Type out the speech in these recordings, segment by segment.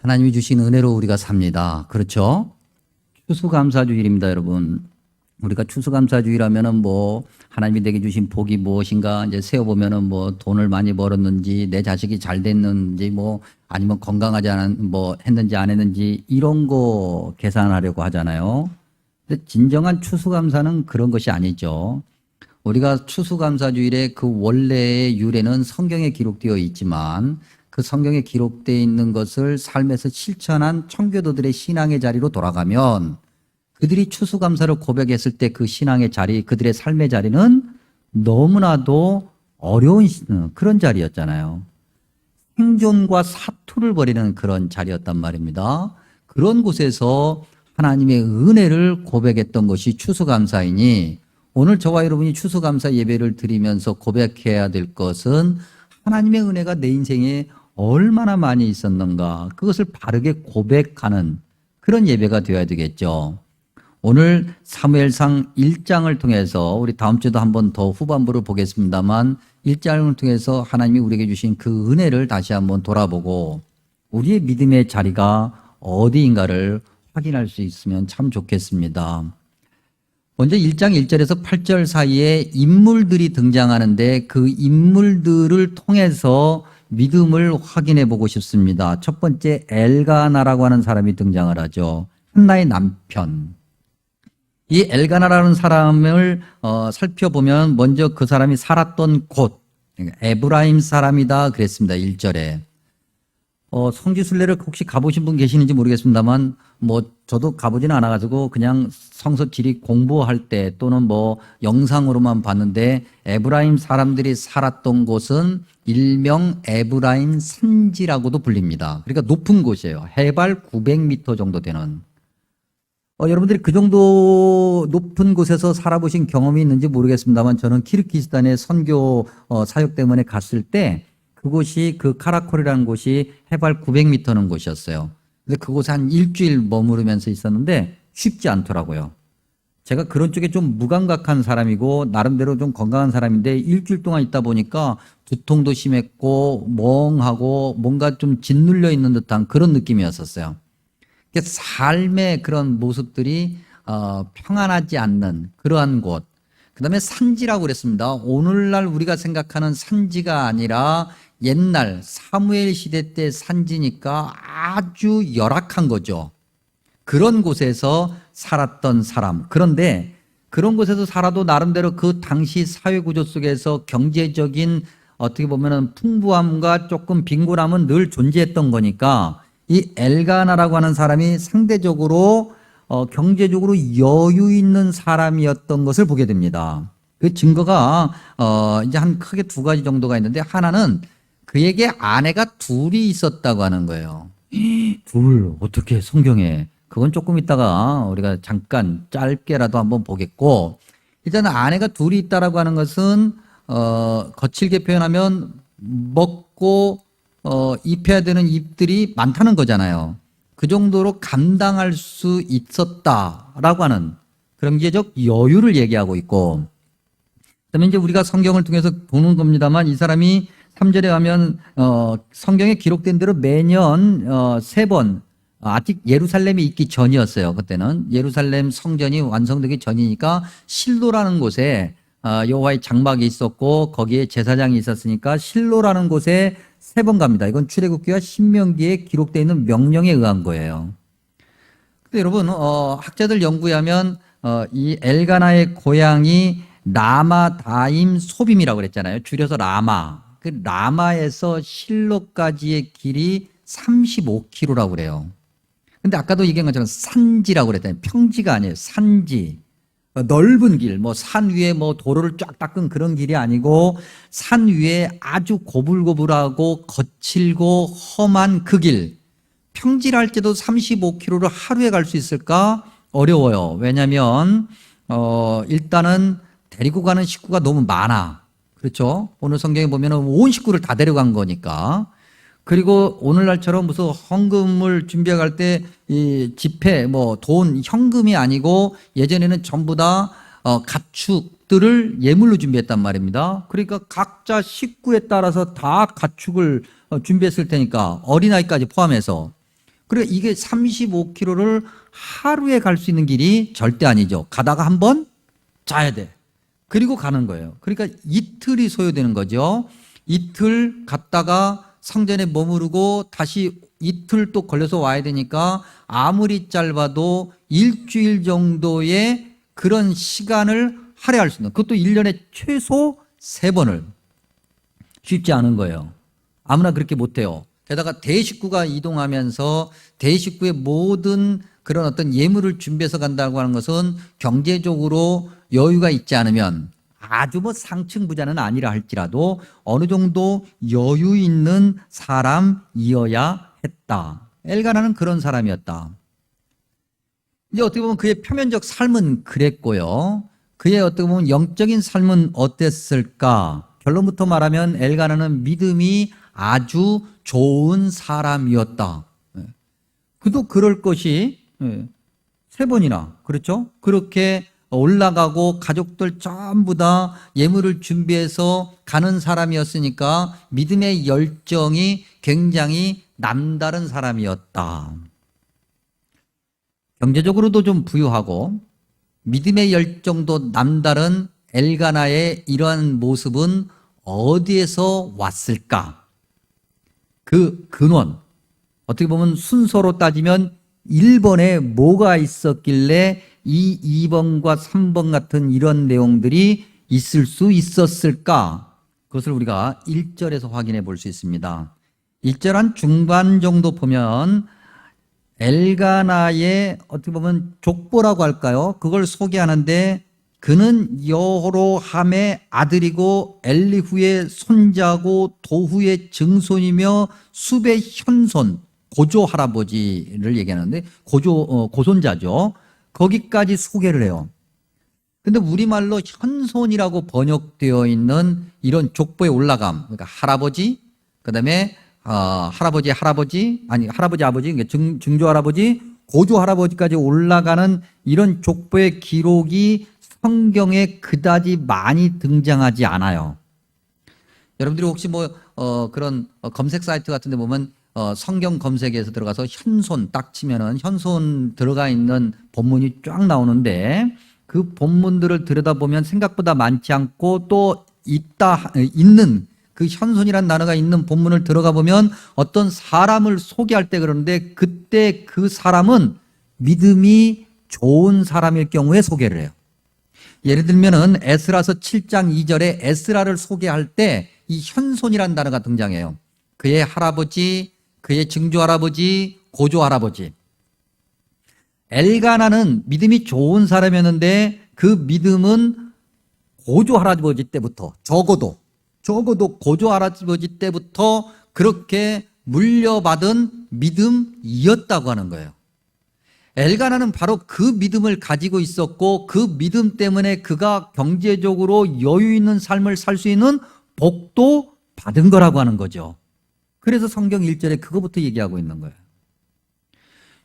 하나님이 주신 은혜로 우리가 삽니다. 그렇죠? 추수감사주일입니다, 여러분. 우리가 추수감사주일하면은 하나님이 내게 주신 복이 무엇인가 이제 세어보면은 돈을 많이 벌었는지 내 자식이 잘 됐는지 아니면 건강하지 않은 했는지 안 했는지 이런 거 계산하려고 하잖아요. 근데 진정한 추수감사는 그런 것이 아니죠. 우리가 추수감사주일의 그 원래의 유래는 성경에 기록되어 있지만 그 성경에 기록되어 있는 것을 삶에서 실천한 청교도들의 신앙의 자리로 돌아가면 그들이 추수감사를 고백했을 때 그 신앙의 자리, 그들의 삶의 자리는 너무나도 어려운 그런 자리였잖아요. 생존과 사투를 벌이는 그런 자리였단 말입니다. 그런 곳에서 하나님의 은혜를 고백했던 것이 추수감사이니 오늘 저와 여러분이 추수감사 예배를 드리면서 고백해야 될 것은 하나님의 은혜가 내 인생에 얼마나 많이 있었는가 그것을 바르게 고백하는 그런 예배가 되어야 되겠죠. 오늘 사무엘상 1장을 통해서 우리 다음 주도 한번 더 후반부를 보겠습니다만 1장을 통해서 하나님이 우리에게 주신 그 은혜를 다시 한번 돌아보고 우리의 믿음의 자리가 어디인가를 확인할 수 있으면 참 좋겠습니다. 먼저 1장 1절에서 8절 사이에 인물들이 등장하는데 그 인물들을 통해서 믿음을 확인해 보고 싶습니다. 첫 번째 엘가나라고 하는 사람이 등장을 하죠. 한나의 남편. 이 엘가나라는 사람을 살펴보면 먼저 그 사람이 살았던 곳 에브라임 사람이다 그랬습니다. 1절에. 성지순례를 혹시 가보신 분 계시는지 모르겠습니다만 저도 가보지는 않아가지고 그냥 성서 지리 공부할 때 또는 영상으로만 봤는데 에브라임 사람들이 살았던 곳은 일명 에브라임 산지라고도 불립니다. 그러니까 높은 곳이에요. 해발 900m 정도 되는. 여러분들이 그 정도 높은 곳에서 살아보신 경험이 있는지 모르겠습니다만 저는 키르기스탄의 선교 사역 때문에 갔을 때 그곳이 그 카라콜이라는 곳이 해발 900m는 곳이었어요. 근데 그곳에 한 일주일 머무르면서 있었는데 쉽지 않더라고요. 제가 그런 쪽에 좀 무감각한 사람이고 나름대로 좀 건강한 사람인데 일주일 동안 있다 보니까 두통도 심했고 멍하고 뭔가 좀 짓눌려 있는 듯한 그런 느낌이었었어요. 삶의 그런 모습들이 평안하지 않는 그러한 곳. 그 다음에 산지라고 그랬습니다. 오늘날 우리가 생각하는 산지가 아니라 옛날 사무엘 시대 때 산지니까 아주 열악한 거죠. 그런 곳에서 살았던 사람. 그런데 그런 곳에서 살아도 나름대로 그 당시 사회구조 속에서 경제적인 어떻게 보면은 풍부함과 조금 빈곤함은 늘 존재했던 거니까 이 엘가나라고 하는 사람이 상대적으로 경제적으로 여유 있는 사람이었던 것을 보게 됩니다. 그 증거가 이제 한 크게 두 가지 정도가 있는데 하나는 그에게 아내가 둘이 있었다고 하는 거예요. 둘 어떻게 성경에 그건 조금 있다가 우리가 잠깐 짧게라도 한번 보겠고 일단은 아내가 둘이 있다라고 하는 것은 거칠게 표현하면 먹고 입혀야 되는 입들이 많다는 거잖아요. 그 정도로 감당할 수 있었다라고 하는 그런 경제적 여유를 얘기하고 있고 그다음에 이제 우리가 성경을 통해서 보는 겁니다만 이 사람이 3절에 가면 성경에 기록된 대로 매년 3번 아직 예루살렘에 있기 전이었어요. 그때는 예루살렘 성전이 완성되기 전이니까 실로라는 곳에 여호와의 장막이 있었고 거기에 제사장이 있었으니까 실로라는 곳에 3번 갑니다. 이건 출애굽기와 신명기에 기록되어 있는 명령에 의한 거예요. 근데 여러분 학자들 연구에 하면 이 엘가나의 고향이 라마다임 소빔이라고 그랬잖아요. 줄여서 라마. 그 라마에서 실로까지의 길이 35km라고 그래요. 근데 아까도 얘기한 것처럼 산지라고 그랬잖아요. 평지가 아니에요. 산지. 넓은 길, 산 위에 도로를 쫙 닦은 그런 길이 아니고 산 위에 아주 고불고불하고 거칠고 험한 그 길. 평지를 때도 35km를 하루에 갈 수 있을까? 어려워요. 왜냐하면 일단은 데리고 가는 식구가 너무 많아. 그렇죠? 오늘 성경에 보면 온 식구를 다 데려간 거니까. 그리고 오늘날처럼 무슨 헌금을 준비할 때 이 지폐, 돈, 현금이 아니고 예전에는 전부 다 가축들을 예물로 준비했단 말입니다. 그러니까 각자 식구에 따라서 다 가축을 준비했을 테니까 어린아이까지 포함해서 그러니까 이게 35km를 하루에 갈 수 있는 길이 절대 아니죠. 가다가 한번 자야 돼. 그리고 가는 거예요. 그러니까 이틀이 소요되는 거죠. 이틀 갔다가 성전에 머무르고 다시 이틀 또 걸려서 와야 되니까 아무리 짧아도 일주일 정도의 그런 시간을 할애할 수 있는, 그것도 1년에 최소 3번을. 쉽지 않은 거예요. 아무나 그렇게 못해요. 게다가 대식구가 이동하면서 대식구의 모든 그런 어떤 예물을 준비해서 간다고 하는 것은 경제적으로 여유가 있지 않으면, 아주 뭐 상층 부자는 아니라 할지라도 어느 정도 여유 있는 사람이어야 했다. 엘가나는 그런 사람이었다. 이제 어떻게 보면 그의 표면적 삶은 그랬고요. 그의 어떻게 보면 영적인 삶은 어땠을까? 결론부터 말하면 엘가나는 믿음이 아주 좋은 사람이었다. 그도 그럴 것이 3번이나, 그렇죠? 그렇게 올라가고 가족들 전부 다 예물을 준비해서 가는 사람이었으니까 믿음의 열정이 굉장히 남다른 사람이었다. 경제적으로도 좀 부유하고 믿음의 열정도 남다른 엘가나의 이러한 모습은 어디에서 왔을까? 그 근원, 어떻게 보면 순서로 따지면 1번에 뭐가 있었길래 이 2번과 3번 같은 이런 내용들이 있을 수 있었을까? 그것을 우리가 1절에서 확인해 볼 수 있습니다. 1절 한 중반 정도 보면 엘가나의 어떻게 보면 족보라고 할까요? 그걸 소개하는데, 그는 여로함의 아들이고 엘리후의 손자고 도후의 증손이며 숲의 현손, 고조 할아버지를 얘기하는데 고손자죠. 거기까지 소개를 해요. 근데 우리말로 현손이라고 번역되어 있는 이런 족보에 올라감, 그러니까 할아버지, 그다음에 할아버지 아버지, 그러니까 증조 할아버지, 고조 할아버지까지 올라가는 이런 족보의 기록이 성경에 그다지 많이 등장하지 않아요. 여러분들이 혹시 그런 검색 사이트 같은 데 보면 성경 검색에서 들어가서 현손 딱 치면은 현손 들어가 있는 본문이 쫙 나오는데, 그 본문들을 들여다보면 생각보다 많지 않고, 또 있는 그 현손이라는 단어가 있는 본문을 들어가 보면 어떤 사람을 소개할 때 그러는데, 그때 그 사람은 믿음이 좋은 사람일 경우에 소개를 해요. 예를 들면은 에스라서 7장 2절에 에스라를 소개할 때 이 현손이라는 단어가 등장해요. 그의 할아버지, 그의 증조 할아버지, 고조 할아버지. 엘가나는 믿음이 좋은 사람이었는데 그 믿음은 고조 할아버지 때부터, 적어도 고조 할아버지 때부터 그렇게 물려받은 믿음이었다고 하는 거예요. 엘가나는 바로 그 믿음을 가지고 있었고, 그 믿음 때문에 그가 경제적으로 여유 있는 삶을 살 수 있는 복도 받은 거라고 하는 거죠. 그래서 성경 1절에 그거부터 얘기하고 있는 거예요.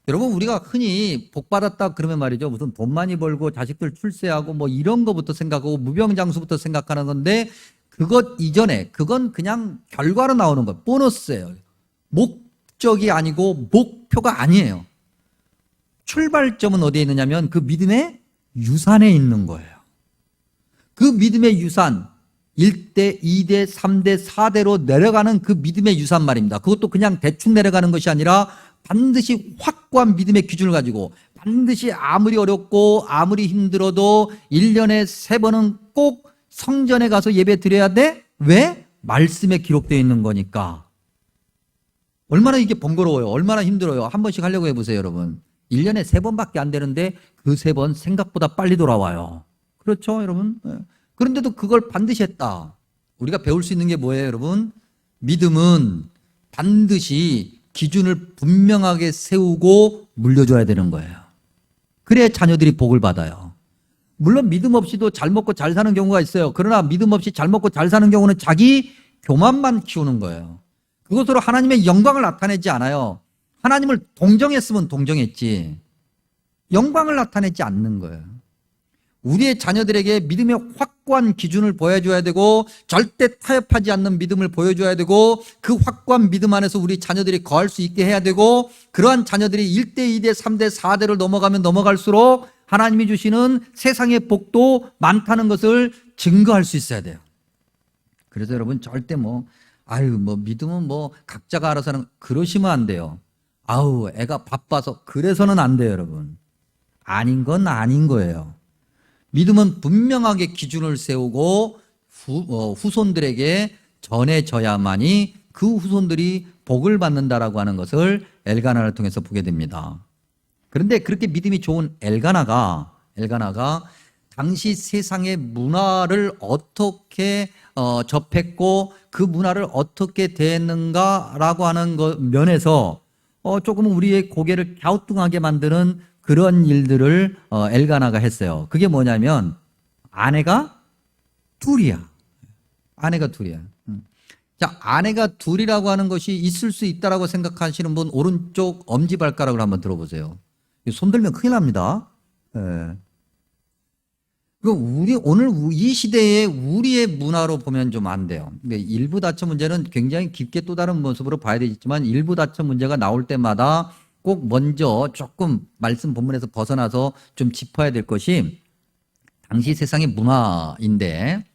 여러분, 우리가 흔히 복 받았다 그러면 말이죠, 무슨 돈 많이 벌고 자식들 출세하고 뭐 이런 거부터 생각하고 무병장수부터 생각하는 건데, 그것 이전에 그건 그냥 결과로 나오는 거, 보너스예요. 목적이 아니고 목표가 아니에요. 출발점은 어디에 있느냐면 그 믿음의 유산에 있는 거예요. 그 믿음의 유산, 1대, 2대, 3대, 4대로 내려가는 그 믿음의 유산 말입니다. 그것도 그냥 대충 내려가는 것이 아니라 반드시 확고한 믿음의 기준을 가지고, 반드시 아무리 어렵고 아무리 힘들어도 1년에 3번은 꼭 성전에 가서 예배 드려야 돼? 왜? 말씀에 기록되어 있는 거니까. 얼마나 이게 번거로워요. 얼마나 힘들어요. 한 번씩 하려고 해보세요, 여러분. 1년에 3번밖에 안 되는데 그 3번 생각보다 빨리 돌아와요. 그렇죠, 여러분? 그런데도 그걸 반드시 했다. 우리가 배울 수 있는 게 뭐예요, 여러분? 믿음은 반드시 기준을 분명하게 세우고 물려줘야 되는 거예요. 그래야 자녀들이 복을 받아요. 물론 믿음 없이도 잘 먹고 잘 사는 경우가 있어요. 그러나 믿음 없이 잘 먹고 잘 사는 경우는 자기 교만만 키우는 거예요. 그것으로 하나님의 영광을 나타내지 않아요. 하나님을 동정했으면 동정했지 영광을 나타내지 않는 거예요. 우리의 자녀들에게 믿음의 확고한 기준을 보여줘야 되고 절대 타협하지 않는 믿음을 보여줘야 되고 그 확고한 믿음 안에서 우리 자녀들이 거할 수 있게 해야 되고 그러한 자녀들이 1대, 2대, 3대, 4대를 넘어가면 넘어갈수록 하나님이 주시는 세상의 복도 많다는 것을 증거할 수 있어야 돼요. 그래서 여러분 절대 믿음은 각자가 알아서 하는 그러시면 안 돼요. 애가 바빠서 그래서는 안 돼요, 여러분. 아닌 건 아닌 거예요. 믿음은 분명하게 기준을 세우고 후손들에게 전해져야만이 그 후손들이 복을 받는다라고 하는 것을 엘가나를 통해서 보게 됩니다. 그런데 그렇게 믿음이 좋은 엘가나가 당시 세상의 문화를 어떻게 접했고 그 문화를 어떻게 대했는가라고 하는 면에서 조금 우리의 고개를 갸우뚱하게 만드는 그런 일들을 엘가나가 했어요. 그게 뭐냐면 아내가 둘이야. 자, 아내가 둘이라고 하는 것이 있을 수 있다라고 생각하시는 분 오른쪽 엄지발가락을 한번 들어보세요. 손 들면 큰일 납니다. 예. 오늘 이 시대에 우리의 문화로 보면 좀 안 돼요. 일부 다처 문제는 굉장히 깊게 또 다른 모습으로 봐야 되겠지만 일부 다처 문제가 나올 때마다 꼭 먼저 조금 말씀 본문에서 벗어나서 좀 짚어야 될 것이 당시 세상의 문화인데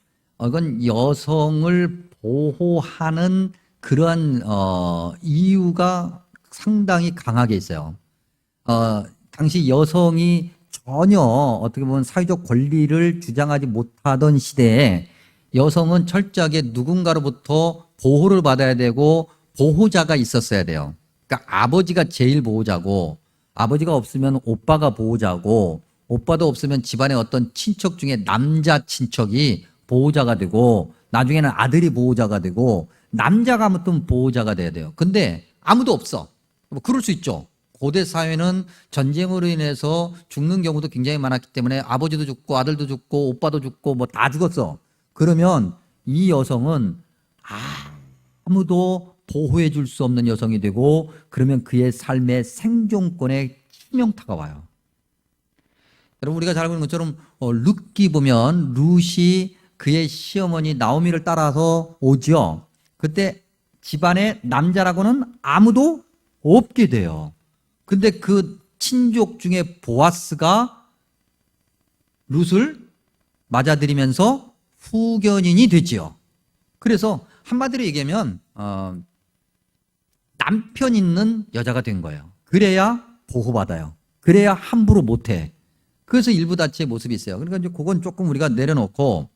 이건 여성을 보호하는 그러한 이유가 상당히 강하게 있어요. 당시 여성이 전혀 어떻게 보면 사회적 권리를 주장하지 못하던 시대에 여성은 철저하게 누군가로부터 보호를 받아야 되고 보호자가 있었어야 돼요. 그러니까 아버지가 제일 보호자고 아버지가 없으면 오빠가 보호자고 오빠도 없으면 집안의 어떤 친척 중에 남자 친척이 보호자가 되고 나중에는 아들이 보호자가 되고 남자가 아무튼 보호자가 돼야 돼요. 근데 아무도 없어. 그럴 수 있죠. 고대 사회는 전쟁으로 인해서 죽는 경우도 굉장히 많았기 때문에 아버지도 죽고 아들도 죽고 오빠도 죽고 다 죽었어. 그러면 이 여성은 아무도 보호해 줄 수 없는 여성이 되고 그러면 그의 삶의 생존권에 치명타가 와요. 여러분 우리가 잘 아는 것처럼 룻기 보면 룻이 그의 시어머니 나오미를 따라서 오죠. 그때 집안에 남자라고는 아무도 없게 돼요. 근데 그 친족 중에 보아스가 룻을 맞아들이면서 후견인이 되지요. 그래서 한마디로 얘기하면 남편 있는 여자가 된 거예요. 그래야 보호받아요. 그래야 함부로 못해. 그래서 일부 다치의 모습이 있어요. 그러니까 이제 그건 조금 우리가 내려놓고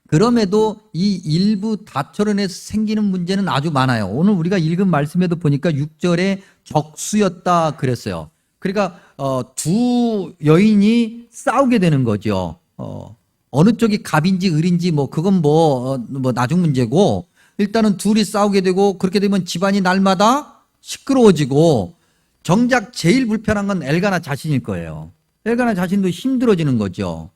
그럼에도 이 일부 다처로 인해서 생기는 문제는 아주 많아요. 오늘 우리가 읽은 말씀에도 보니까 6절에 적수였다 그랬어요. 그러니까 두 여인이 싸우게 되는 거죠. 어느 쪽이 갑인지 을인지 그건 나중 문제고 일단은 둘이 싸우게 되고 그렇게 되면 집안이 날마다 시끄러워지고 정작 제일 불편한 건 엘가나 자신일 거예요. 엘가나 자신도 힘들어지는 거죠.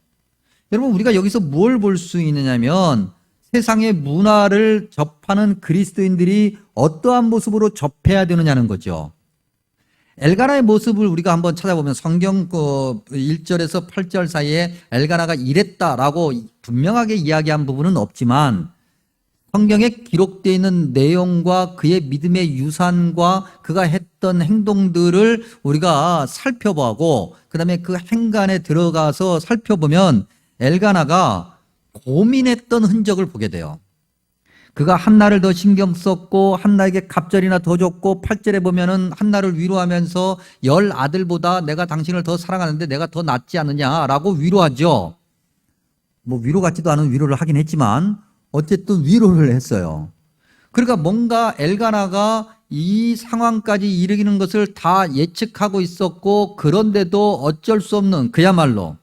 여러분 우리가 여기서 뭘 볼 수 있느냐면 세상의 문화를 접하는 그리스도인들이 어떠한 모습으로 접해야 되느냐는 거죠. 엘가나의 모습을 우리가 한번 찾아보면 성경 1절에서 8절 사이에 엘가나가 이랬다라고 분명하게 이야기한 부분은 없지만 성경에 기록되어 있는 내용과 그의 믿음의 유산과 그가 했던 행동들을 우리가 살펴보고 그다음에 그 행간에 들어가서 살펴보면 엘가나가 고민했던 흔적을 보게 돼요. 그가 한나를 더 신경 썼고 한나에게 갑절이나 더 줬고 8절에 보면은 한나를 위로하면서 10 아들보다 내가 당신을 더 사랑하는데 내가 더 낫지 않느냐라고 위로하죠. 위로 같지도 않은 위로를 하긴 했지만 어쨌든 위로를 했어요. 그러니까 뭔가 엘가나가 이 상황까지 이르기는 것을 다 예측하고 있었고 그런데도 어쩔 수 없는 그야말로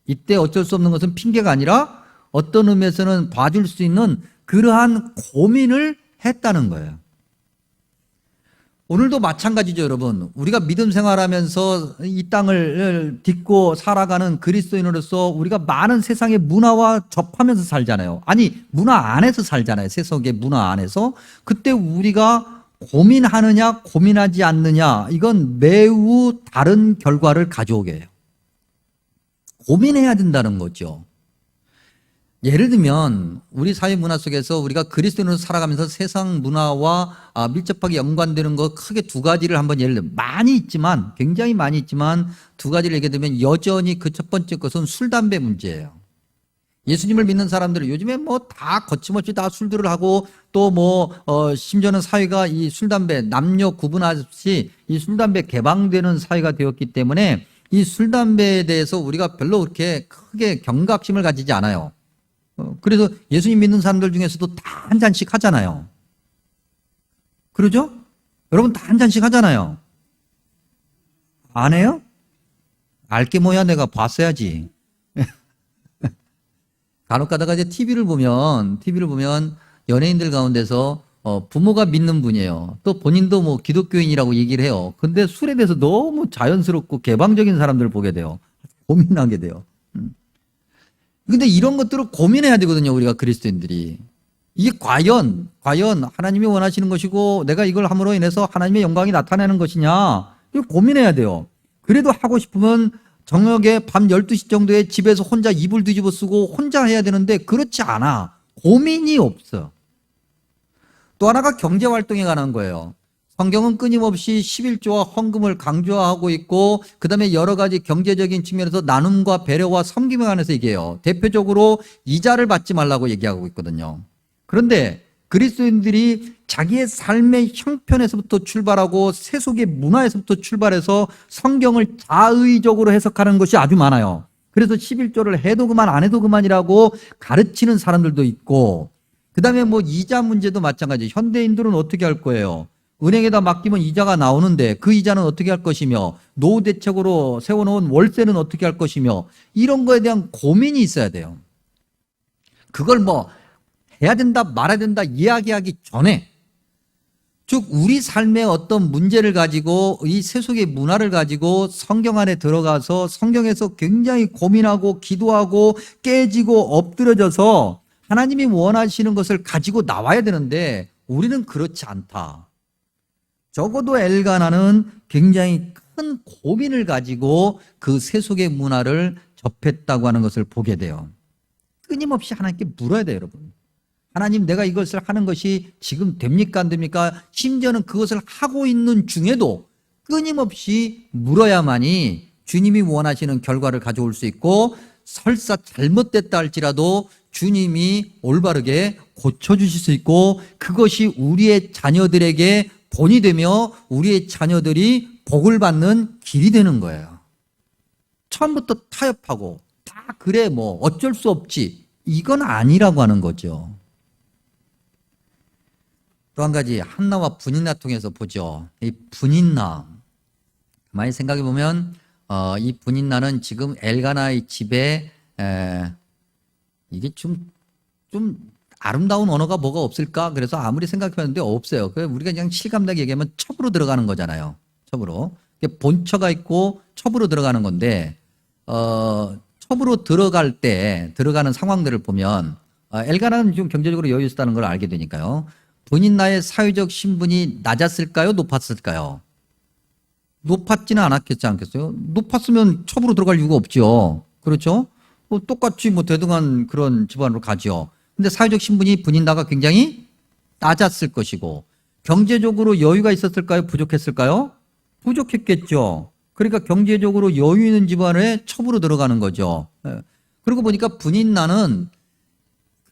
이때 어쩔 수 없는 것은 핑계가 아니라 어떤 의미에서는 봐줄 수 있는 그러한 고민을 했다는 거예요. 오늘도 마찬가지죠, 여러분. 우리가 믿음 생활하면서 이 땅을 딛고 살아가는 그리스도인으로서 우리가 많은 세상의 문화와 접하면서 살잖아요. 아니, 문화 안에서 살잖아요. 세상의 문화 안에서. 그때 우리가 고민하느냐, 고민하지 않느냐, 이건 매우 다른 결과를 가져오게 해요. 고민해야 된다는 거죠. 예를 들면 우리 사회 문화 속에서 우리가 그리스도인으로 살아가면서 세상 문화와 밀접하게 연관되는 거 크게 두 가지를 한번 예를 들면 많이 있지만 굉장히 많이 있지만 두 가지를 얘기해 드리면 여전히 그 첫 번째 것은 술, 담배 문제예요. 예수님을 믿는 사람들은 요즘에 뭐 다 거침없이 다 술들을 하고 또 심지어는 사회가 이 술, 담배 남녀 구분 없이 이 술, 담배 개방되는 사회가 되었기 때문에 이 술, 담배에 대해서 우리가 별로 그렇게 크게 경각심을 가지지 않아요. 그래서 예수님 믿는 사람들 중에서도 다 한 잔씩 하잖아요. 그러죠? 여러분 다 한 잔씩 하잖아요. 안 해요? 알게 뭐야, 내가 봤어야지. 간혹 가다가 이제 TV를 보면 연예인들 가운데서 부모가 믿는 분이에요. 또 본인도 뭐 기독교인이라고 얘기를 해요. 근데 술에 대해서 너무 자연스럽고 개방적인 사람들을 보게 돼요. 고민하게 돼요. 근데 이런 것들을 고민해야 되거든요, 우리가 그리스도인들이. 이게 과연 하나님이 원하시는 것이고 내가 이걸 함으로 인해서 하나님의 영광이 나타나는 것이냐, 이거 고민해야 돼요. 그래도 하고 싶으면 저녁에 밤 12시 정도에 집에서 혼자 이불 뒤집어 쓰고 혼자 해야 되는데 그렇지 않아. 고민이 없어. 또 하나가 경제활동에 관한 거예요. 성경은 끊임없이 11조와 헌금을 강조하고 있고 그다음에 여러 가지 경제적인 측면에서 나눔과 배려와 섬김에 관해서 얘기해요. 대표적으로 이자를 받지 말라고 얘기하고 있거든요. 그런데 그리스도인들이 자기의 삶의 형편에서부터 출발하고 세속의 문화에서부터 출발해서 성경을 자의적으로 해석하는 것이 아주 많아요. 그래서 11조를 해도 그만 안 해도 그만이라고 가르치는 사람들도 있고 그다음에 이자 문제도 마찬가지. 현대인들은 어떻게 할 거예요? 은행에다 맡기면 이자가 나오는데 그 이자는 어떻게 할 것이며 노후 대책으로 세워놓은 월세는 어떻게 할 것이며 이런 거에 대한 고민이 있어야 돼요. 그걸 해야 된다 말아야 된다 이야기하기 전에 즉 우리 삶의 어떤 문제를 가지고 이 세속의 문화를 가지고 성경 안에 들어가서 성경에서 굉장히 고민하고 기도하고 깨지고 엎드려져서 하나님이 원하시는 것을 가지고 나와야 되는데 우리는 그렇지 않다. 적어도 엘가나는 굉장히 큰 고민을 가지고 그 세속의 문화를 접했다고 하는 것을 보게 돼요. 끊임없이 하나님께 물어야 돼요, 여러분. 하나님, 내가 이것을 하는 것이 지금 됩니까 안 됩니까? 심지어는 그것을 하고 있는 중에도 끊임없이 물어야만이 주님이 원하시는 결과를 가져올 수 있고 설사 잘못됐다 할지라도 주님이 올바르게 고쳐주실 수 있고 그것이 우리의 자녀들에게 본이 되며 우리의 자녀들이 복을 받는 길이 되는 거예요. 처음부터 타협하고 다 그래 어쩔 수 없지 이건 아니라고 하는 거죠. 또 한 가지 한나와 분인나 통해서 보죠. 이 분인나 많이 생각해 보면 이 분인나는 지금 엘가나의 집에 이게 좀 아름다운 언어가 뭐가 없을까? 그래서 아무리 생각해봤는데 없어요. 우리가 그냥 실감나게 얘기하면 첩으로 들어가는 거잖아요. 첩으로. 본처가 있고 첩으로 들어가는 건데 첩으로 들어가는 상황들을 보면 엘가나는 좀 경제적으로 여유 있었다는 걸 알게 되니까요. 분인나의 사회적 신분이 낮았을까요? 높았을까요? 높았지는 않았겠지 않겠어요? 높았으면 첩으로 들어갈 이유가 없죠. 그렇죠? 똑같이 대등한 그런 집안으로 가죠. 근데 사회적 신분이 분인나가 굉장히 낮았을 것이고 경제적으로 여유가 있었을까요? 부족했을까요? 부족했겠죠. 그러니까 경제적으로 여유 있는 집안에 첩으로 들어가는 거죠. 그러고 보니까 분인나는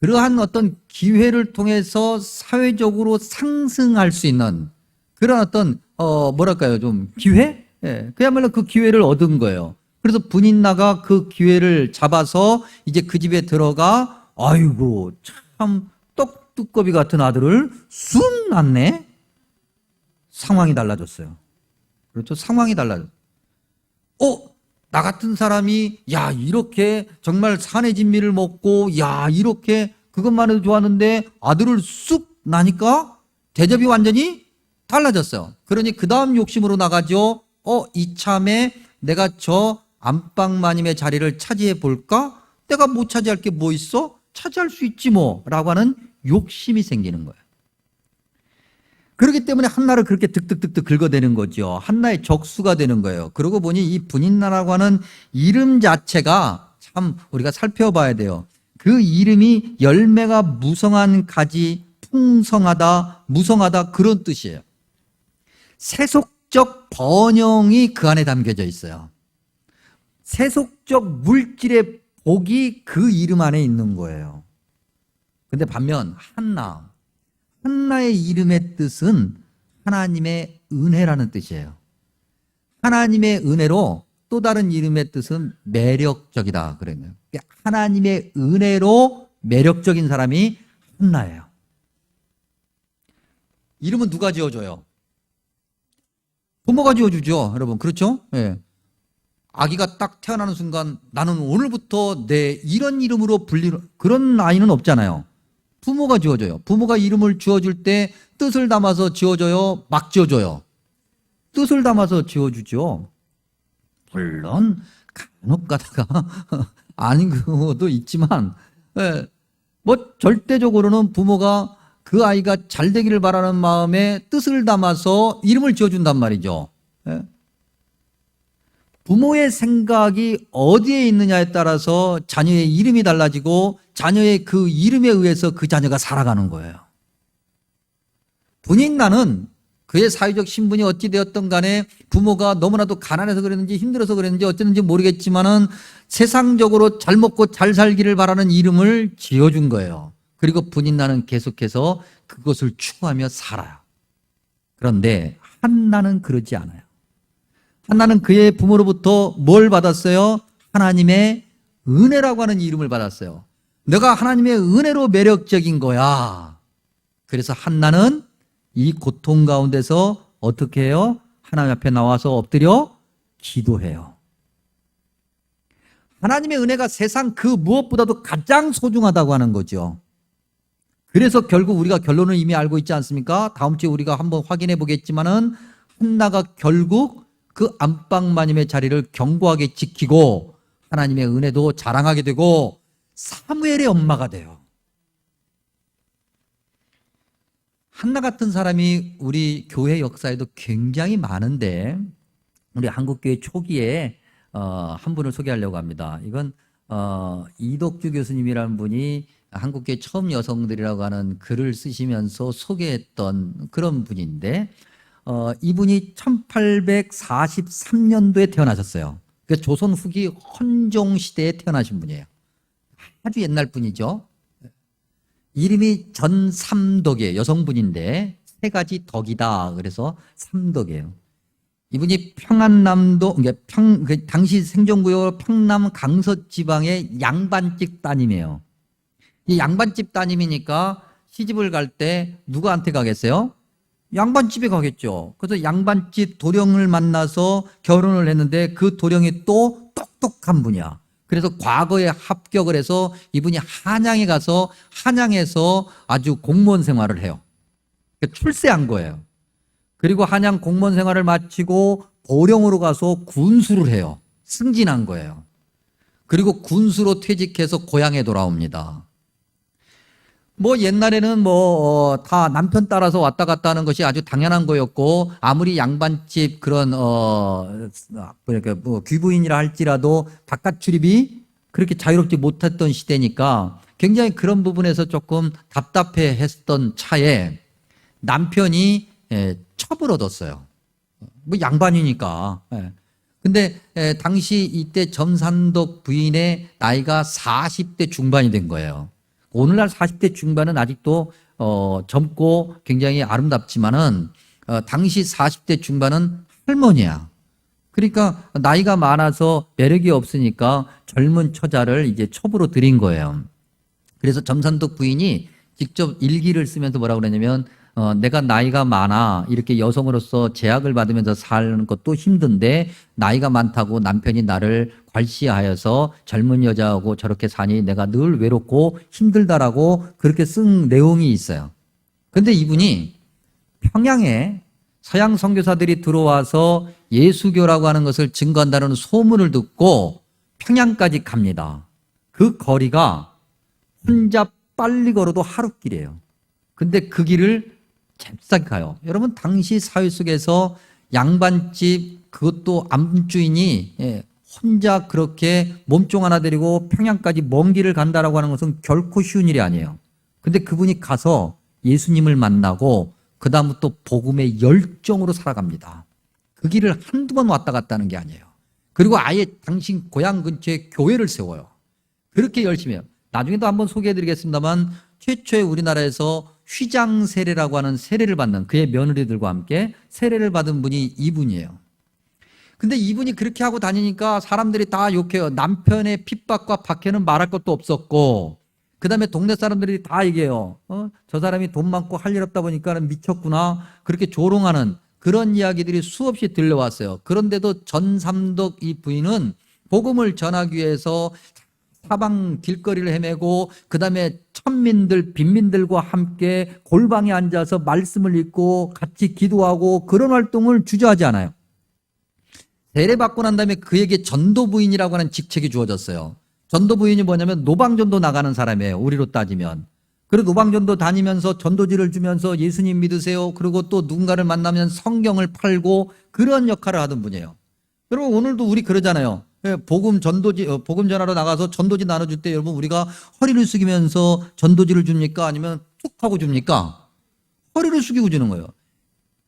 그러한 어떤 기회를 통해서 사회적으로 상승할 수 있는 그런 어떤 좀 기회? 그야말로 그 기회를 얻은 거예요. 그래서 분인나가 그 기회를 잡아서 이제 그 집에 들어가 아이고 참 떡두꺼비 같은 아들을 쑥 낳네. 상황이 달라졌어요. 그렇죠? 상황이 달라졌어요. 나 같은 사람이 이렇게 정말 산의 진미를 먹고 이렇게 그것만 해도 좋았는데 아들을 쑥 나니까 대접이 완전히 달라졌어요. 그러니 그 다음 욕심으로 나가죠. 이참에 내가 저 안방마님의 자리를 차지해 볼까? 내가 못 차지할 게 뭐 있어? 차지할 수 있지 라고 하는 욕심이 생기는 거예요. 그렇기 때문에 한나를 그렇게 득득득득 긁어대는 거죠. 한나의 적수가 되는 거예요. 그러고 보니 이 분인나라고 하는 이름 자체가 참 우리가 살펴봐야 돼요. 그 이름이 열매가 무성한 가지, 풍성하다, 무성하다 그런 뜻이에요. 세속적 번영이 그 안에 담겨져 있어요. 세속적 물질의 복이 그 이름 안에 있는 거예요. 근데 반면 한나의 이름의 뜻은 하나님의 은혜라는 뜻이에요. 하나님의 은혜로 또 다른 이름의 뜻은 매력적이다 그랬네요. 하나님의 은혜로 매력적인 사람이 한나예요. 이름은 누가 지어줘요? 부모가 지어주죠, 여러분. 그렇죠? 예. 아기가 딱 태어나는 순간 나는 오늘부터 내 이런 이름으로 불리는 그런 아이는 없잖아요. 부모가 지어줘요. 부모가 이름을 지어줄 때 뜻을 담아서 지어줘요? 막 지어줘요? 뜻을 담아서 지어주죠. 물론 간혹 가다가 아닌 경우도 있지만 뭐 절대적으로는 부모가 그 아이가 잘 되기를 바라는 마음에 뜻을 담아서 이름을 지어준단 말이죠. 부모의 생각이 어디에 있느냐에 따라서 자녀의 이름이 달라지고 자녀의 그 이름에 의해서 그 자녀가 살아가는 거예요. 분인나는 그의 사회적 신분이 어찌 되었던 간에 부모가 너무나도 가난해서 그랬는지 힘들어서 그랬는지 어쨌는지 모르겠지만은 세상적으로 잘 먹고 잘 살기를 바라는 이름을 지어준 거예요. 그리고 분인나는 계속해서 그것을 추구하며 살아요. 그런데 한나는 그러지 않아요. 한나는 그의 부모로부터 뭘 받았어요? 하나님의 은혜라고 하는 이름을 받았어요. 내가 하나님의 은혜로 매력적인 거야. 그래서 한나는 이 고통 가운데서 어떻게 해요? 하나님 앞에 나와서 엎드려 기도해요. 하나님의 은혜가 세상 그 무엇보다도 가장 소중하다고 하는 거죠. 그래서 결국 우리가 결론을 이미 알고 있지 않습니까? 다음 주에 우리가 한번 확인해 보겠지만은 한나가 결국 그 안방마님의 자리를 견고하게 지키고 하나님의 은혜도 자랑하게 되고 사무엘의 엄마가 돼요. 한나 같은 사람이 우리 교회 역사에도 굉장히 많은데 우리 한국교회 초기에 한 분을 소개하려고 합니다. 이건 이덕주 교수님이라는 분이 한국교회 처음 여성들이라고 하는 글을 쓰시면서 소개했던 그런 분인데 이분이 1843년도에 태어나셨어요. 그래서 조선 후기 헌종 시대에 태어나신 분이에요. 아주 옛날 분이죠. 이름이 전삼덕이에요. 여성분인데 세 가지 덕이다. 그래서 삼덕이에요. 이분이 평안남도, 당시 생존구역 평남 강서 지방의 양반집 따님이에요. 이 양반집 따님이니까 시집을 갈 때 누구한테 가겠어요? 양반집에 가겠죠. 그래서 양반집 도령을 만나서 결혼을 했는데 그 도령이 또 똑똑한 분이야. 그래서 과거에 합격을 해서 이분이 한양에 가서 한양에서 아주 공무원 생활을 해요. 출세한 거예요. 그리고 한양 공무원 생활을 마치고 보령으로 가서 군수를 해요. 승진한 거예요. 그리고 군수로 퇴직해서 고향에 돌아옵니다. 뭐 옛날에는 다 남편 따라서 왔다 갔다 하는 것이 아주 당연한 거였고 아무리 양반집 그런 귀부인이라 할지라도 바깥 출입이 그렇게 자유롭지 못했던 시대니까 굉장히 그런 부분에서 조금 답답해 했던 차에 남편이 첩을 얻었어요. 뭐 양반이니까. 근데 당시 이때 점산덕 부인의 나이가 40대 중반이 된 거예요. 오늘날 40대 중반은 아직도 젊고 굉장히 아름답지만은 당시 40대 중반은 할머니야. 그러니까 나이가 많아서 매력이 없으니까 젊은 처자를 이제 첩으로 들인 거예요. 그래서 점산덕 부인이 직접 일기를 쓰면서 뭐라고 그러냐면 내가 나이가 많아 이렇게 여성으로서 제약을 받으면서 사는 것도 힘든데 나이가 많다고 남편이 나를 괄시하여서 젊은 여자하고 저렇게 사니 내가 늘 외롭고 힘들다라고 그렇게 쓴 내용이 있어요. 근데 이분이 평양에 서양 선교사들이 들어와서 예수교라고 하는 것을 증거한다는 소문을 듣고 평양까지 갑니다. 그 거리가 혼자 빨리 걸어도 하루길이에요. 근데 그 길을 잽싸게 가요. 여러분 당시 사회 속에서 양반집 그것도 안주인이 혼자 그렇게 몸종 하나 데리고 평양까지 먼 길을 간다라고 하는 것은 결코 쉬운 일이 아니에요. 근데 그분이 가서 예수님을 만나고 그 다음부터 복음의 열정으로 살아갑니다. 그 길을 한두 번 왔다 갔다 하는 게 아니에요. 그리고 아예 당신 고향 근처에 교회를 세워요. 그렇게 열심히 해요. 나중에도 한번 소개해드리겠습니다만 최초의 우리나라에서 휘장 세례라고 하는 세례를 받는 그의 며느리들과 함께 세례를 받은 분이 이분이에요. 근데 이분이 그렇게 하고 다니니까 사람들이 다 욕해요. 남편의 핍박과 박해는 말할 것도 없었고, 그 다음에 동네 사람들이 다 얘기해요. 저 사람이 돈 많고 할 일 없다 보니까 미쳤구나. 그렇게 조롱하는 그런 이야기들이 수없이 들려왔어요. 그런데도 전삼덕 이 부인은 복음을 전하기 위해서 사방 길거리를 헤매고 그 다음에 천민들 빈민들과 함께 골방에 앉아서 말씀을 읽고 같이 기도하고 그런 활동을 주저하지 않아요. 세례받고 난 다음에 그에게 전도부인이라고 하는 직책이 주어졌어요. 전도부인이 뭐냐면 노방전도 나가는 사람이에요. 우리로 따지면. 그리고 노방전도 다니면서 전도지를 주면서 예수님 믿으세요. 그리고 또 누군가를 만나면 성경을 팔고 그런 역할을 하던 분이에요. 여러분 오늘도 우리 그러잖아요. 복음 전하러 나가서 전도지 나눠줄 때 여러분 우리가 허리를 숙이면서 전도지를 줍니까? 아니면 툭 하고 줍니까? 허리를 숙이고 주는 거예요.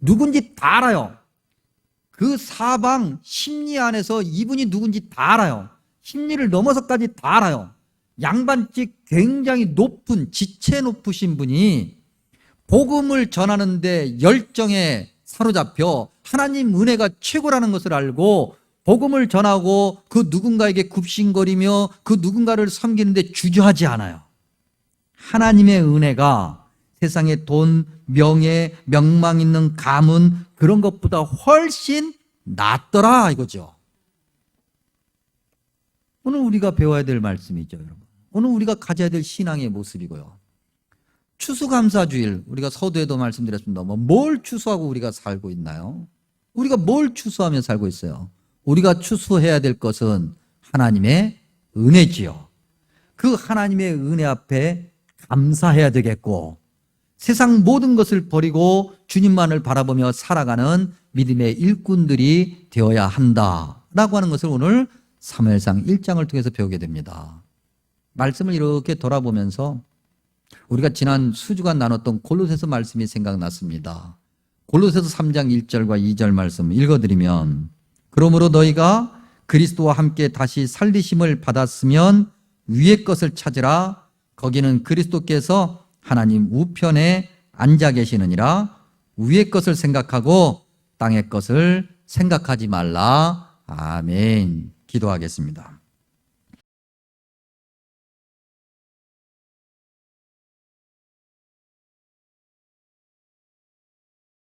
누군지 다 알아요. 그 사방 심리 안에서 이분이 누군지 다 알아요. 심리를 넘어서까지 다 알아요. 양반집 굉장히 높은 지체 높으신 분이 복음을 전하는데 열정에 사로잡혀 하나님 은혜가 최고라는 것을 알고 복음을 전하고 그 누군가에게 굽신거리며 그 누군가를 섬기는데 주저하지 않아요. 하나님의 은혜가 세상에 돈, 명예, 명망 있는 가문 그런 것보다 훨씬 낫더라 이거죠. 오늘 우리가 배워야 될 말씀이죠, 여러분. 오늘 우리가 가져야 될 신앙의 모습이고요. 추수감사주일 우리가 서두에도 말씀드렸습니다. 뭘 추수하고 우리가 살고 있나요? 우리가 뭘 추수하며 살고 있어요? 우리가 추수해야 될 것은 하나님의 은혜지요. 그 하나님의 은혜 앞에 감사해야 되겠고 세상 모든 것을 버리고 주님만을 바라보며 살아가는 믿음의 일꾼들이 되어야 한다라고 하는 것을 오늘 사무엘상 1장을 통해서 배우게 됩니다. 말씀을 이렇게 돌아보면서 우리가 지난 수주간 나눴던 골로새서 말씀이 생각났습니다. 골로새서 3장 1절과 2절 말씀 읽어드리면 그러므로 너희가 그리스도와 함께 다시 살리심을 받았으면 위의 것을 찾으라. 거기는 그리스도께서 하나님 우편에 앉아 계시느니라. 위의 것을 생각하고 땅의 것을 생각하지 말라. 아멘. 기도하겠습니다.